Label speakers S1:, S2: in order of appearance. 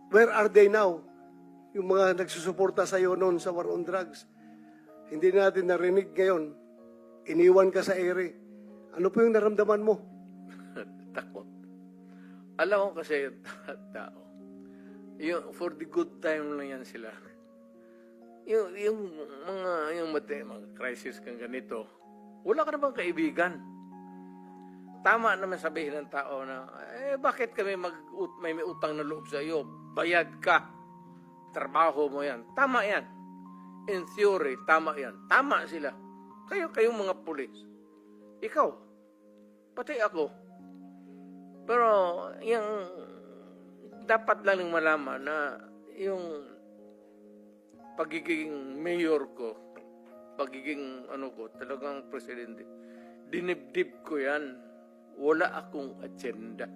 S1: Where are they now? Yung mga nagsusuporta sa iyo noon sa war on drugs. Hindi natin narinig ngayon. Iniwan ka sa ere. Ano po yung naramdaman mo?
S2: Takot. Alam ko kasi tao. Yung, for the good time lang yan sila. Yung mga crisis kang ganito, wala ka namang kaibigan. Tama naman sabihin ng tao na, bakit kami may utang na loob sa iyo? Bayad ka. Trabaho mo yan. Tama yan. In theory, tama yan. Tama sila. Kayong mga pulis. Ikaw. Pati ako. Pero, yung dapat lang malaman na yung pagiging mayor ko, pagiging talagang presidente, dinibdib ko yan. Wala akong agenda.